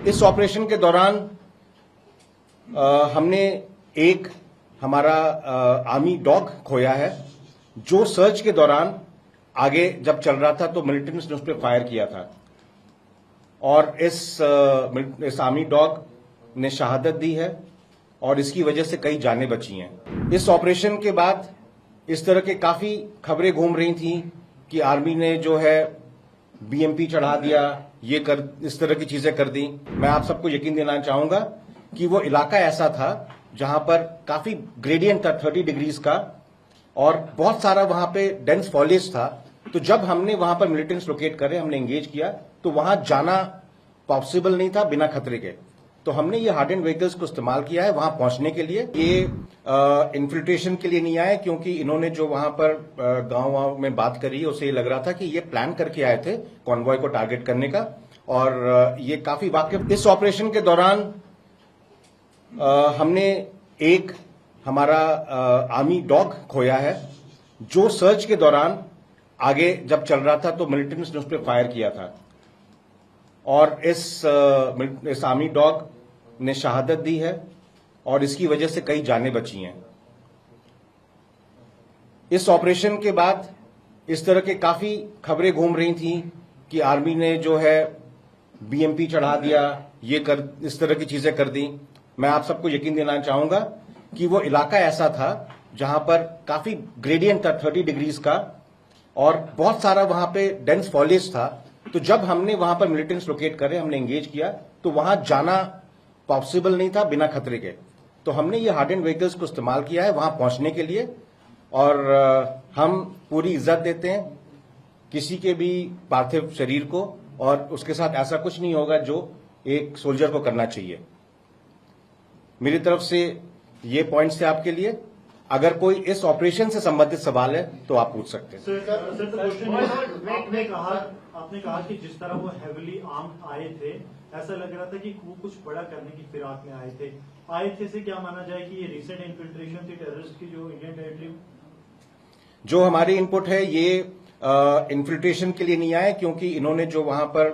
इस ऑपरेशन के दौरान हमने एक हमारा आर्मी डॉग खोया है, जो सर्च के दौरान आगे जब चल रहा था तो मिलिटेंट्स ने उस पर फायर किया था और इस आर्मी डॉग ने शहादत दी है और इसकी वजह से कई जानें बची हैं। इस ऑपरेशन के बाद इस तरह के काफी खबरें घूम रही थी कि आर्मी ने जो है बीएमपी चढ़ा दिया, इस तरह की चीजें कर दी। मैं आप सबको यकीन दिलाना चाहूंगा कि वो इलाका ऐसा था जहां पर काफी ग्रेडियंट था 30 डिग्रीज का और बहुत सारा वहां पे डेंस फॉलेज था। तो जब हमने वहां पर मिलिटेंट्स लोकेट करे, हमने एंगेज किया तो वहां जाना पॉसिबल नहीं था बिना खतरे के। तो हमने ये हार्डेंड व्हीकल्स को इस्तेमाल किया है वहां पहुंचने के लिए। ये इन्फिल्ट्रेशन के लिए नहीं आए, क्योंकि इन्होंने जो वहां पर गांव में बात करी उसे ये लग रहा था कि ये प्लान करके आए थे कॉन्वॉय को टारगेट करने का और ये काफी वाकिफ। इस ऑपरेशन के दौरान हमने एक हमारा आर्मी डॉग खोया है, जो सर्च के दौरान आगे जब चल रहा था तो मिलिटेंट्स ने उस पर फायर किया था और इस आर्मी डॉग ने शहादत दी है और इसकी वजह से कई जानें बची हैं। इस ऑपरेशन के बाद इस तरह के काफी खबरें घूम रही थी कि आर्मी ने जो है बीएमपी चढ़ा दिया, इस तरह की चीजें कर दी। मैं आप सबको यकीन दिलाना चाहूंगा कि वो इलाका ऐसा था जहां पर काफी ग्रेडियंट था 30 डिग्रीज का और बहुत सारा वहां पे डेंस फॉलेज था। तो जब हमने वहां पर मिलिटेंट्स लोकेट करे, हमने एंगेज किया तो वहां जाना पॉसिबल नहीं था बिना खतरे के। तो हमने ये हार्डेंड व्हीकल्स को इस्तेमाल किया है वहां पहुंचने के लिए और हम पूरी इज्जत देते हैं किसी के भी पार्थिव शरीर को और उसके साथ ऐसा कुछ नहीं होगा जो एक सोल्जर को करना चाहिए। मेरी तरफ से ये पॉइंट्स थे आपके लिए। अगर कोई इस ऑपरेशन से संबंधित सवाल है तो आप पूछ सकते हैं। आपने कहा कि जिस तरह वो हेविली आर्म्ड आए थे, ऐसा लग रहा था कि वो कुछ बड़ा करने की फिराक में आए थे से क्या माना जाए कि ये रिसेंट इन्फिल्ट्रेशन थी टेररिस्ट की जो इंडियन टेरिटरी? जो हमारी इनपुट है ये इन्फिल्ट्रेशन के लिए नहीं आए, क्योंकि इन्होंने जो वहां पर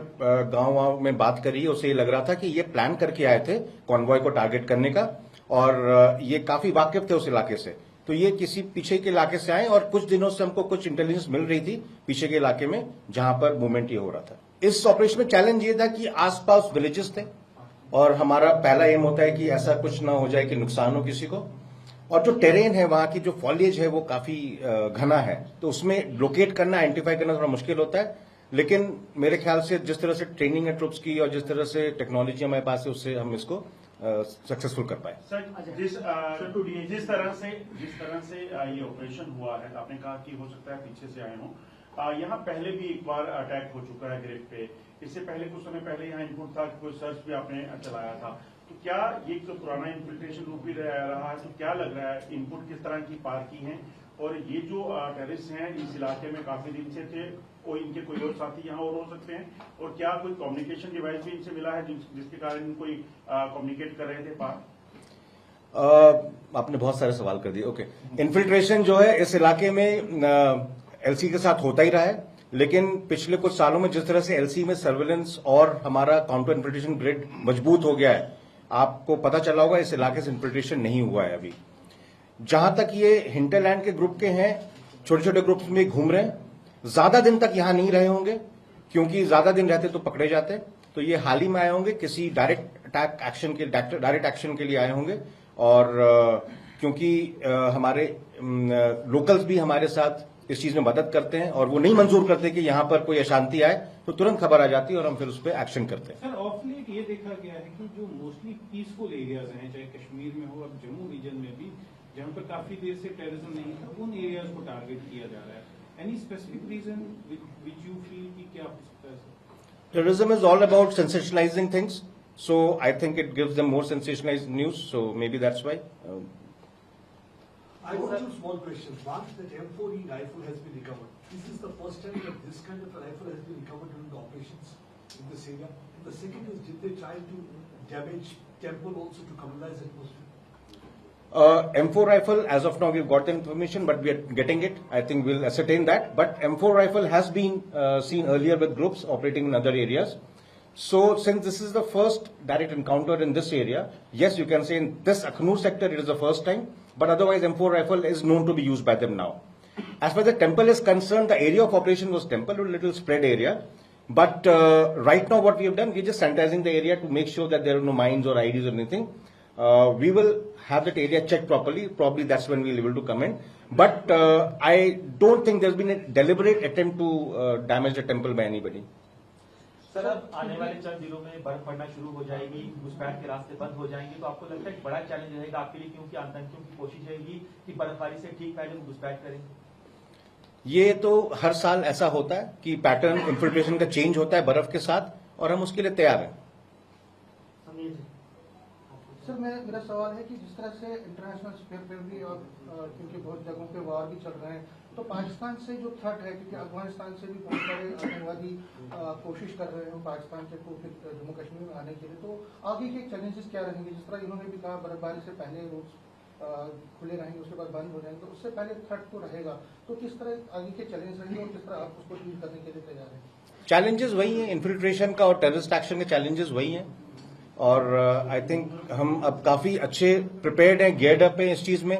गांव में बात करी उसे ये लग रहा था कि ये प्लान करके आए थे कॉन्वॉय को टारगेट करने का और ये काफी वाकिफ थे उस इलाके से। तो ये किसी पीछे के इलाके से आए और कुछ दिनों से हमको कुछ इंटेलिजेंस मिल रही थी पीछे के इलाके में जहां पर मूवमेंट ये हो रहा था। इस ऑपरेशन में चैलेंज ये था कि आसपास विलेजेस थे और हमारा पहला एम होता है कि ऐसा कुछ ना हो जाए कि नुकसान हो किसी को। और जो टेरेन है वहां की जो फॉलिएज है वो काफी घना है, तो उसमें लोकेट करना, आइडेंटिफाई करना थोड़ा मुश्किल होता है। लेकिन मेरे ख्याल से जिस तरह से ट्रेनिंग है ट्रुप्स की और जिस तरह से टेक्नोलॉजी हमारे पास है उससे हम इसको सक्सेसफुल कर पाए। सर, जिस तरह से ये ऑपरेशन हुआ है, आपने कहा कि हो सकता है पीछे से आए हों। यहाँ पहले भी एक बार अटैक हो चुका है ग्रिड पे। इससे पहले कुछ समय पहले यहाँ इनपुट था कि कोई सर्च भी आपने चलाया था। तो क्या ये जो पुराना इन्फिल्ट्रेशन रूप भी रहा है, तो क्या लग रहा है इनपुट किस तरह की पार की है? और ये जो टेररिस्ट हैं इस इलाके में काफी दिन से थे, कोई इनके कोई और साथी यहाँ और हो सकते हैं? और क्या कोई कम्युनिकेशन डिवाइस भी इनसे मिला है जिसके कारण कोई कम्युनिकेट कर रहे थे पार? आपने बहुत सारे सवाल कर दिए। ओके, इन्फिल्ट्रेशन जो है इस इलाके में एलसी के साथ होता ही रहा है, लेकिन पिछले कुछ सालों में जिस तरह से एलसी में सर्वेलेंस और हमारा काउंटर इन्फिल्ट्रेशन ग्रिड मजबूत हो गया है, आपको पता चला होगा इस इलाके से इन्फिल्ट्रेशन नहीं हुआ है अभी। जहां तक ये हिंटरलैंड के ग्रुप के हैं, छोटे छोटे ग्रुप्स में घूम रहे हैं, ज्यादा दिन तक यहां नहीं रहे होंगे, क्योंकि ज्यादा दिन रहते तो पकड़े जाते। तो ये हाल ही में आए होंगे, किसी डायरेक्ट एक्शन के लिए आए होंगे और क्योंकि हमारे लोकल्स भी हमारे साथ इस चीज में मदद करते हैं और वो नहीं मंजूर करते कि यहां पर कोई अशांति आए, तो तुरंत खबर आ जाती है और हम फिर उस पर एक्शन करते हैं। सर, ऑफ लेट ये देखा गया है कि जो मोस्टली पीसफुल एरियाज हैं, चाहे कश्मीर में हो और जम्मू रीजन में भी, जहां पर काफी देर से टेररिज्म नहीं था, उन एरियाज को टारगेट किया जा रहा है। Any specific reason which you feel कि क्या हो सकता है? Terrorism is all about sensationalizing things, so I think it gives them more sensationalized news, so maybe that's why. I have two small questions. One, that M4E rifle has been recovered. Is this the first time that this kind of a rifle has been recovered during the operations in this area? And the second is, did they try to damage temple also to communalize atmosphere? M4 rifle, as of now, we've got the information, but we are getting it. I think we'll ascertain that. But M4 rifle has been seen earlier with groups operating in other areas. So since this is the first direct encounter in this area, yes, you can say in this Akhnur sector it is the first time, but otherwise M4 rifle is known to be used by them now. As far as the temple is concerned, the area of operation was temple, a little spread area. But right now what we have done, we're just sanitizing the area to make sure that there are no mines or IEDs or anything. We will have that area checked properly. Probably that's when we'll be able to come in. But I don't think there's been a deliberate attempt to damage the temple by anybody. Sir, अब आने वाले चंद दिनों में बर्फ पड़ना शुरू हो जाएगी, घुसपैठ के रास्ते बंद हो जाएंगे, तो आपको लगता है एक बड़ा चैलेंज रहेगा आपके लिए, क्योंकि आतंकियों की कोशिश रहेगी कि बर्फबारी से ठीक पहले वो घुसपैठ करेंगे? ये तो हर साल ऐसा होता है कि पैटर्न इन्फिल्ट्रेशन का चेंज होता है बर्फ के साथ, और हम उसके लिए तैयार हैं। सर, मेरा सवाल है कि जिस तरह से इंटरनेशनल स्पेयर पर भी और क्योंकि बहुत जगहों पे वार भी चल रहे हैं, तो पाकिस्तान से जो थ्रेट है, क्योंकि अफगानिस्तान से भी बहुत सारे आतंकवादी कोशिश कर रहे हैं पाकिस्तान से को फिर जम्मू कश्मीर में आने के लिए, तो आगे के चैलेंजेस क्या रहेंगे? जिस तरह इन्होंने भी कहा बर्फबारी से पहले रोड्स खुले रहेंगे, उसके बाद बंद हो जाएंगे, तो उससे पहले थ्रेट तो रहेगा, तो किस तरह आगे के चैलेंज रहेंगे और किस तरह आप उसको डील करने के लिए तैयार हैं? चैलेंजेस वही हैं, इन्फिल्ट्रेशन का और टेररिस्ट एक्शन के चैलेंजेस वही हैं, और आई थिंक हम अब काफी अच्छे प्रिपेयर्ड हैं, गियर्ड अप हैं इस चीज में।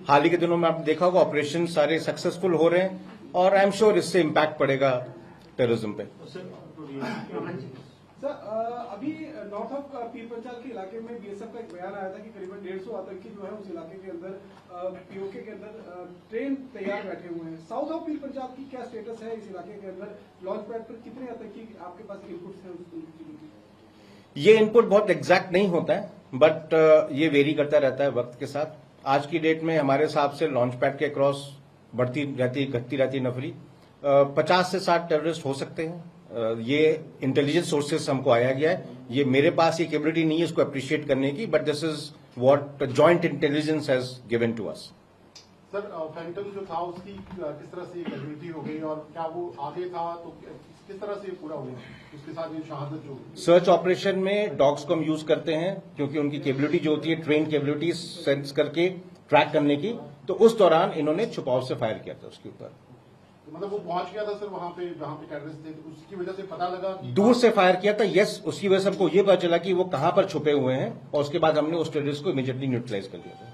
हाल ही के दिनों में आपने देखा होगा ऑपरेशन सारे सक्सेसफुल हो रहे हैं, और आई एम श्योर इससे इम्पैक्ट पड़ेगा टेररिज्म पे। सर, अभी नॉर्थ ऑफ पीर पंचाल के इलाके में बीएसएफ का एक बयान आया था कि करीबन 150 आतंकी जो है उस इलाके के अंदर पीओके के अंदर ट्रेन तैयार बैठे हुए हैं। साउथ ऑफ पीर पंचाल की क्या स्टेटस है? इस इलाके के अंदर लॉन्च पैड पर कितने आतंकी आपके पास इनपुट्स हैं? ये इनपुट बहुत एग्जैक्ट नहीं होता है, बट ये वेरी करता रहता है वक्त के साथ। आज की डेट में हमारे हिसाब से लॉन्च पैड के क्रॉस बढ़ती रहती, घटती रहती नफरी 50 से 60 टेररिस्ट हो सकते हैं। ये इंटेलिजेंस सोर्सेस हमको आया गया है, ये मेरे पास ये कैपेबिलिटी नहीं है इसको अप्रिशिएट करने की, but this is what joint intelligence has given to us. Sir, Phantom जो था उसकी किस तरह से कैजुअलिटी हो गई, और क्या वो आगे था तो किस तरह से पूरा हुआ, उसके साथ ये शहादत जो हुई? सर्च ऑपरेशन में डॉग्स को हम यूज करते हैं, क्योंकि उनकी कैपेबिलिटी जो होती है ट्रेन कैपेबिलिटी सेंस करके ट्रैक करने की, तो उस दौरान इन्होंने छुपाव से फायर किया था उसके ऊपर। मतलब वो पहुंच गया था सर वहां पे जहां पे टेररिस्ट थे, तो उसकी वजह से पता लगा कि दूर से फायर किया था, यस, उसकी वजह से हमको ये पता चला कि वो कहां पर छुपे हुए हैं, और उसके बाद हमने उस टेररिस्ट को इमीडिएटली न्यूट्रलाइज कर लिया था।